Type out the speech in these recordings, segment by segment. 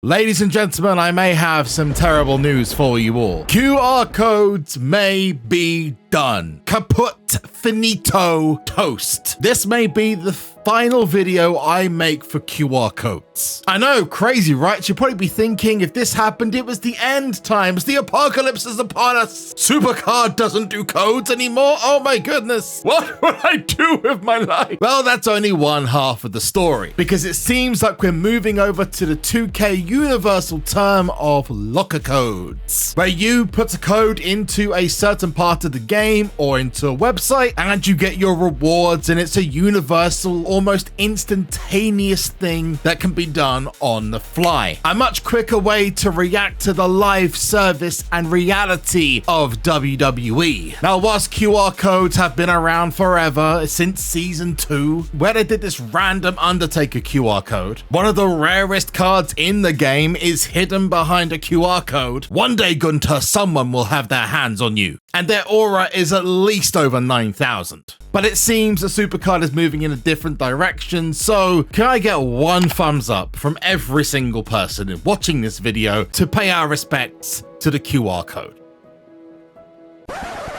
Ladies and gentlemen, I may have some terrible news for you all. QR codes may be done. Kaput, finito, toast. This may be the final video I make for QR codes. I know, crazy, right? You'll probably be thinking if this happened, it was the end times. The apocalypse is upon us. SuperCard doesn't do codes anymore. Oh my goodness. What would I do with my life? Well, that's only one half of the story, because it seems like we're moving over to the 2K universal term of locker codes, where you put a code into a certain part of the game or into a website and you get your rewards, and it's a universal, almost instantaneous thing that can be done on the fly. A much quicker way to react to the live service and reality of WWE. Now, whilst QR codes have been around forever, since season 2, where they did this random Undertaker QR code, one of the rarest cards in the game is hidden behind a QR code. One day, Gunter, someone will have their hands on you, and their aura is at least over 9,000. But it seems the SuperCard is moving in a different direction, so can I get one thumbs up from every single person watching this video to pay our respects to the QR code?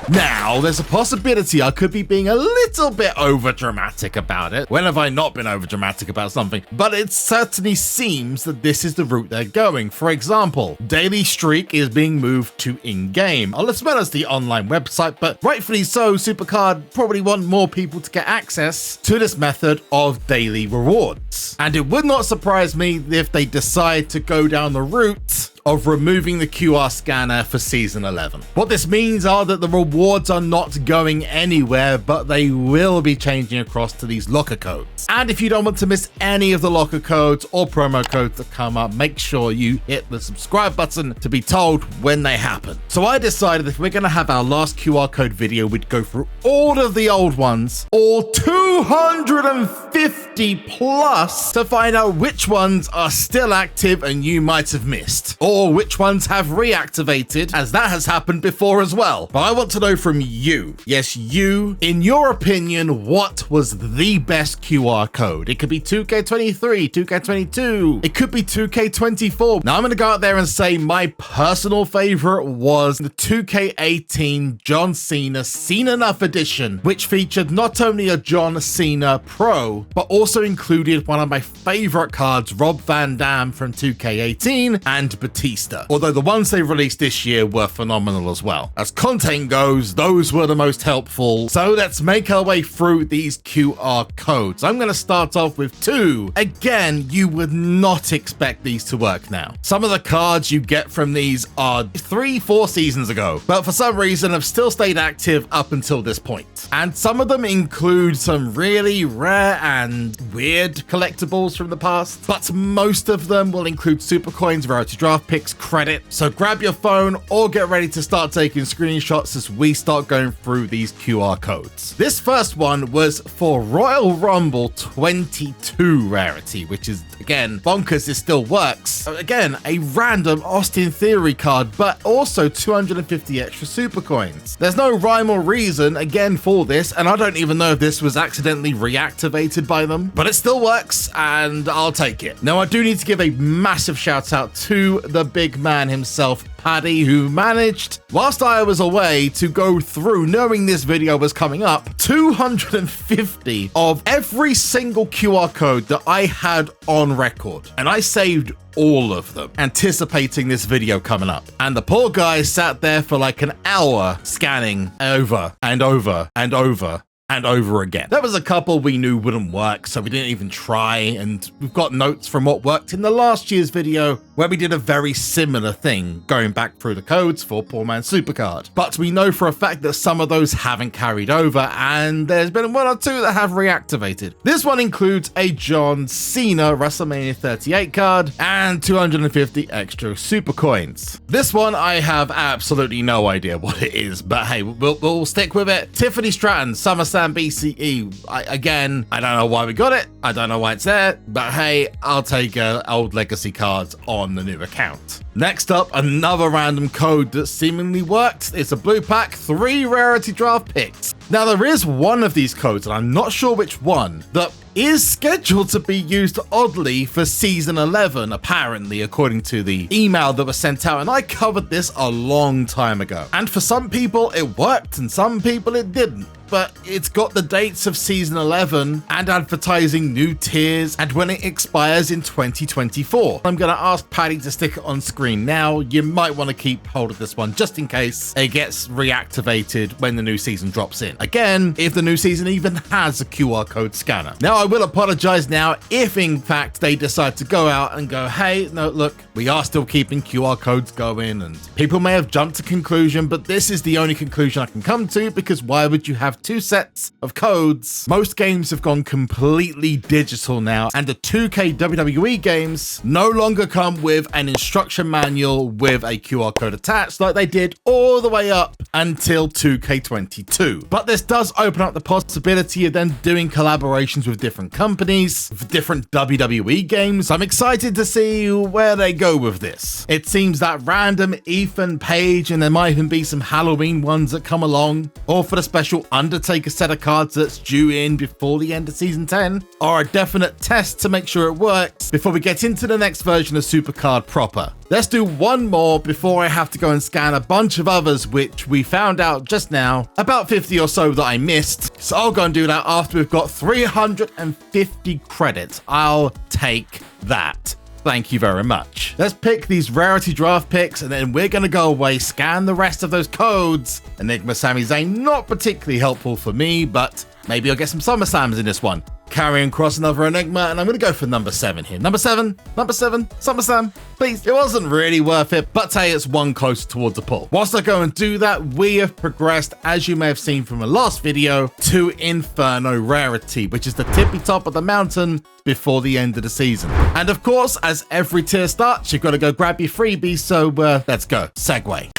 Now, there's a possibility I could be being a little bit over-dramatic about it. When have I not been over-dramatic about something? But it certainly seems that this is the route they're going. For example, Daily Streak is being moved to in-game, as well as the online website, but rightfully so, SuperCard probably want more people to get access to this method of daily rewards. And it would not surprise me if they decide to go down the route of removing the QR scanner for Season 11. What this means are that the rewards are not going anywhere, but they will be changing across to these locker codes. And if you don't want to miss any of the locker codes or promo codes that come up, make sure you hit the subscribe button to be told when they happen. So I decided if we're going to have our last QR code video, we'd go through all of the old ones, all 250 plus, to find out which ones are still active and you might have missed, or which ones have reactivated, as that has happened before as well. But I want to know from you, yes, you, in your opinion, what was the best QR code? It could be 2K23, 2K22, it could be 2K24. Now I'm going to go out there and say my personal favorite was the 2K18 John Cena Cena Enough edition, which featured not only a John Cena Pro, but also included one of my favorite cards, Rob Van Dam from 2K18 and Batista. Although the ones they released this year were phenomenal as well. As content goes, those were the most helpful. So let's make our way through these QR codes. I'm going to start off with two. Again, you would not expect these to work now. Some of the cards you get from these are 3-4 seasons ago, but for some reason have still stayed active up until this point. And some of them include some really rare and weird collectibles from the past, but most of them will include super coins, rarity draft picks, credit. So grab your phone or get ready to start taking screenshots as we start going through these QR codes. This first one was for Royal Rumble 22 rarity, which is, again, bonkers. It still works. Again, a random Austin Theory card, but also 250 extra super coins. There's no rhyme or reason, again, for this, and I don't even know if this was accidentally reactivated by them, but it still works, and I'll take it. Now, I do need to give a massive shout out to the big man himself, Paddy, who managed, whilst I was away, to go through, knowing this video was coming up, 250 of every single QR code that I had on record. And I saved all of them, anticipating this video coming up. And the poor guy sat there for like an hour scanning over and over and over and over again. There was a couple we knew wouldn't work, so we didn't even try, and we've got notes from what worked in the last year's video where we did a very similar thing, going back through the codes for Poor Man's SuperCard. But we know for a fact that some of those haven't carried over, and there's been one or two that have reactivated. This one includes a John Cena WrestleMania 38 card and 250 extra super coins. This one I have absolutely no idea what it is, but hey, we'll stick with it. Tiffany Stratton, SummerSlam BCE. Again, I don't know why we got it. I don't know why it's there, but hey, I'll take old legacy cards on the new account. Next up, another random code that seemingly worked. It's a blue pack, 3 rarity draft picks. Now there is one of these codes, and I'm not sure which one, that is scheduled to be used oddly for Season 11, apparently, according to the email that was sent out, and I covered this a long time ago. And for some people, it worked, and some people it didn't. But it's got the dates of Season 11 and advertising new tiers and when it expires in 2024. I'm going to ask Paddy to stick it on screen now. You might want to keep hold of this one just in case it gets reactivated when the new season drops in. Again, if the new season even has a QR code scanner. Now, I will apologize now if in fact they decide to go out and go, hey, no, look, we are still keeping QR codes going, and people may have jumped to conclusion, but this is the only conclusion I can come to, because why would you have two sets of codes? Most games have gone completely digital now, and the 2K WWE games no longer come with an instruction manual with a QR code attached like they did all the way up until 2K22. But this does open up the possibility of them doing collaborations with different companies, with different WWE games. I'm excited to see where they go with this. It seems that random Ethan Page, and there might even be some Halloween ones that come along, or for the special Undertaker set of cards that's due in before the end of Season 10, are a definite test to make sure it works before we get into the next version of SuperCard proper. Let's do one more before I have to go and scan a bunch of others, which we found out just now, about 50 or so that I missed. So I'll go and do that after we've got 350 credits. I'll take that. Thank you very much. Let's pick these rarity draft picks, and then we're going to go away, scan the rest of those codes. Enigma Sami Zayn, not particularly helpful for me, but maybe I'll get some SummerSlams in this one. Carrying across another Enigma, and I'm going to go for number 7 here. Number 7, SummerSlam, please. It wasn't really worth it, but hey, it's one closer towards a pull. Whilst I go and do that, we have progressed, as you may have seen from the last video, to Inferno Rarity, which is the tippy top of the mountain before the end of the season. And of course, as every tier starts, you've got to go grab your freebies, so let's go. Segue.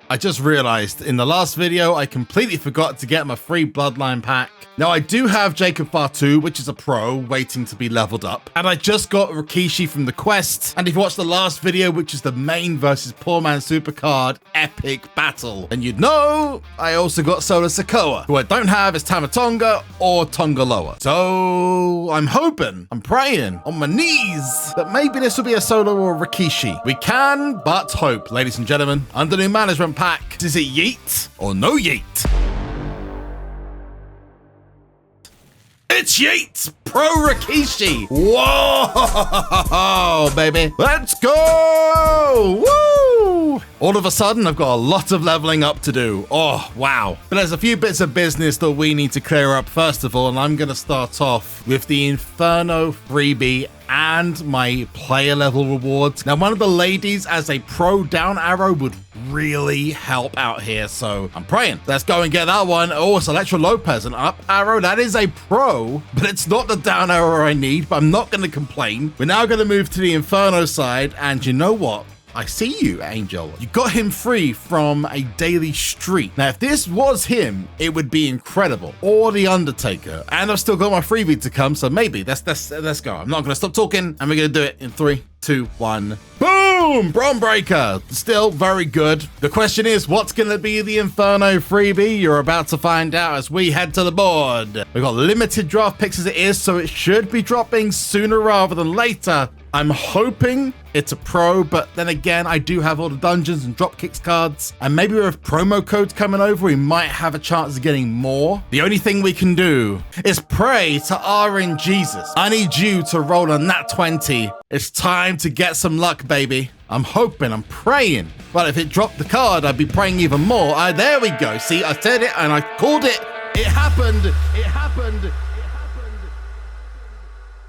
I just realized in the last video, I completely forgot to get my free Bloodline pack. Now, I do have Jacob Fatu, which is a pro, waiting to be leveled up. And I just got Rikishi from the quest. And if you watched the last video, which is the main versus poor man SuperCard epic battle, and you'd know I also got Solo Sikoa. Who I don't have is Tamatonga or Tongaloa. So I'm hoping, I'm praying on my knees that maybe this will be a Solo or Rikishi. We can but hope, ladies and gentlemen. Under new management pack, is it yeet or no yeet? It's Yeet Pro Rikishi. Whoa, baby. Let's go. Woo. All of a sudden, I've got a lot of leveling up to do. Oh, wow. But there's a few bits of business that we need to clear up first of all, and I'm going to start off with the Inferno freebie and my player level rewards. Now, one of the ladies as a pro down arrow would really help out here, so I'm praying. Let's go and get that one. Oh, it's Electra Lopez, an up arrow. That is a pro, but it's not the down arrow I need, but I'm not going to complain. We're now going to move to the Inferno side, and you know what? I see you, Angel. You got him free from a daily streak. Now, if this was him, it would be incredible. Or the Undertaker. And I've still got my freebie to come, so maybe. Let's go. I'm not going to stop talking, and we're going to do it in 3, 2, 1. Boom! Braun Breaker. Still very good. The question is, what's going to be the Inferno freebie? You're about to find out as we head to the board. We've got limited draft picks as it is, so it should be dropping sooner rather than later. I'm hoping it's a pro, but then again, I do have all the dungeons and dropkicks cards, and maybe with promo codes coming over, we might have a chance of getting more. The only thing we can do is pray to RN Jesus. I need you to roll a nat 20. It's time to get some luck, baby. I'm hoping, I'm praying. But if it dropped the card, I'd be praying even more. There we go. See, I said it and I called it. It happened. It happened.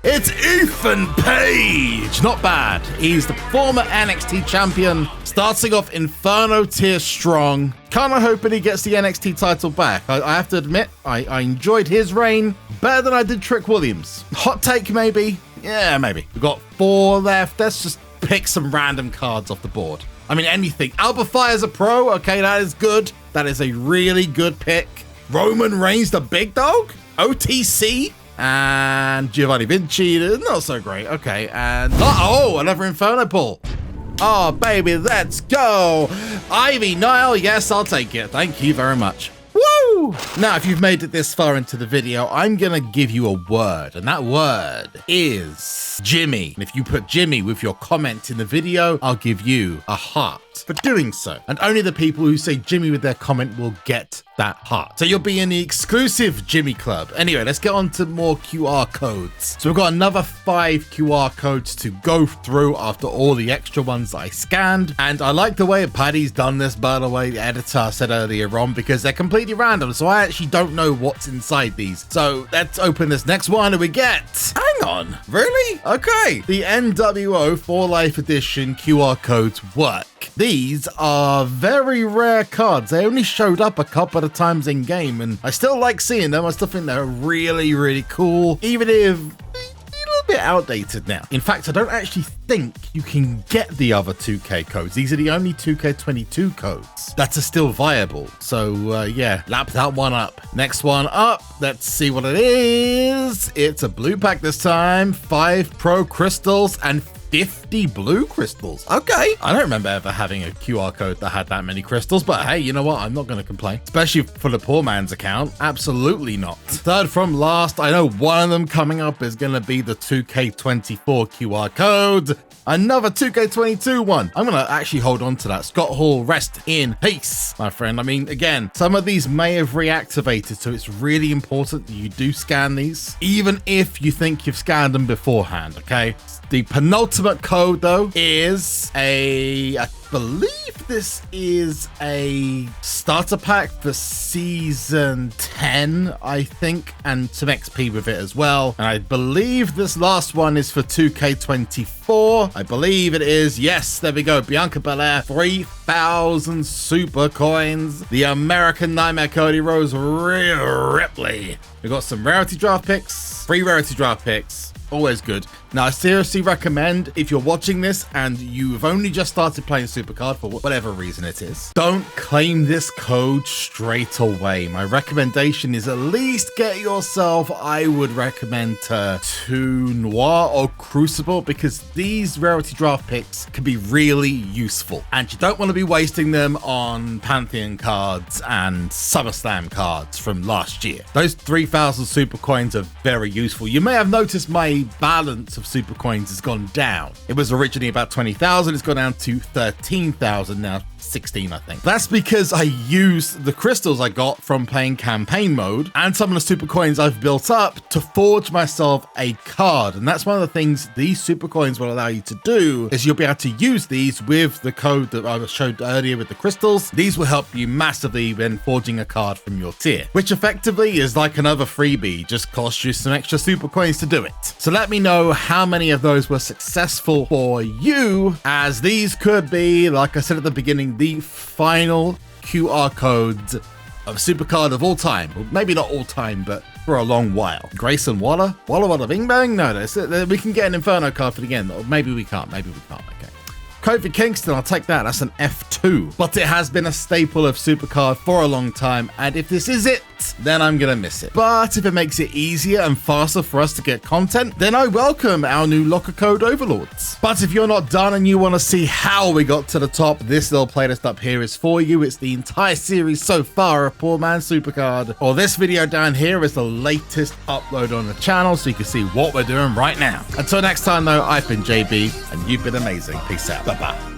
It's Ethan Page! Not bad. He's the former NXT champion, starting off Inferno tier strong. Kinda hoping he gets the NXT title back. I have to admit, I enjoyed his reign better than I did Trick Williams. Hot take, maybe? Yeah, maybe. We've got 4 left. Let's just pick some random cards off the board. I mean, anything. Alba Fire's a pro. Okay, that is good. That is a really good pick. Roman Reigns, the big dog? OTC? And Giovanni Vinci, not so great. Okay, and oh, another Inferno pull. Oh, baby, let's go. Ivy Nile, yes, I'll take it. Thank you very much. Woo! Woo! Now, if you've made it this far into the video, I'm gonna give you a word, and that word is Jimmy. And if you put Jimmy with your comment in the video, I'll give you a heart for doing so. And only the people who say Jimmy with their comment will get that heart. So you'll be in the exclusive Jimmy Club. Anyway, let's get on to more QR codes. So we've got another 5 QR codes to go through after all the extra ones that I scanned. And I like the way Paddy's done this, by the way, the editor said earlier on, because they're completely random. So I actually don't know what's inside these. So let's open this next one and we get... Hang on, really? Okay. The NWO 4 Life Edition QR codes work. These are very rare cards. They only showed up a couple of times in game, and I still like seeing them. I still think they're really, really cool, even if a little bit outdated now. In fact, I don't actually think you can get the other 2K codes. These are the only 2K22 codes that are still viable. So yeah, lap that one up. Next one up, let's see what it is. It's a blue pack this time. 5 pro crystals and 50 blue crystals. Okay. I don't remember ever having a QR code that had that many crystals, but hey, you know what? I'm not going to complain, especially for the poor man's account. Absolutely not. Third from last, I know one of them coming up is going to be the 2K24 QR code. Another 2K22 one. I'm going to actually hold on to that. Scott Hall, rest in peace, my friend. I mean, again, some of these may have reactivated, so it's really important that you do scan these, even if you think you've scanned them beforehand, okay? The penultimate code, though, is I believe this is a starter pack for season 10, I think, and some XP with it as well. And I believe this last one is for 2K24. I believe it is. Yes, there we go. Bianca Belair, 3,000 super coins. The American Nightmare Cody Rose, Rhea Ripley. We got some rarity draft picks, 3 rarity draft picks. Always good. Now, I seriously recommend, if you're watching this and you've only just started playing SuperCard for whatever reason it is, don't claim this code straight away. My recommendation is at least get yourself, I would recommend to Noir or Crucible, because these rarity draft picks can be really useful. And you don't want to be wasting them on Pantheon cards and SummerSlam cards from last year. Those 3,000 super coins are very useful. You may have noticed my balance of super coins has gone down. It was originally about 20,000. It's gone down to 13,000 now. 16, I think. That's because I used the crystals I got from playing campaign mode and some of the super coins I've built up to forge myself a card. And that's one of the things these super coins will allow you to do, is you'll be able to use these with the code that I showed earlier with the crystals. These will help you massively when forging a card from your tier, which effectively is like another freebie, just costs you some extra super coins to do it. So let me know how many of those were successful for you, as these could be, like I said at the beginning, the final QR codes of SuperCard of all time. Well, maybe not all time, but for a long while. Grayson Waller? Walla Bing Bang? No, we can get an Inferno card for the end. Or maybe we can't. Maybe we can't. Okay. Kofi Kingston, I'll take that. That's an F2. But it has been a staple of SuperCard for a long time. And if this is it, then I'm gonna miss it. But if it makes it easier and faster for us to get content, then I welcome our new locker code overlords. But if you're not done and you want to see how we got to the top, this little playlist up here is for you. It's the entire series so far of Poor Man SuperCard. Or this video down here is the latest upload on the channel, so you can see what we're doing right now. Until next time though, I've been JB and you've been amazing. Peace out. Bye-bye.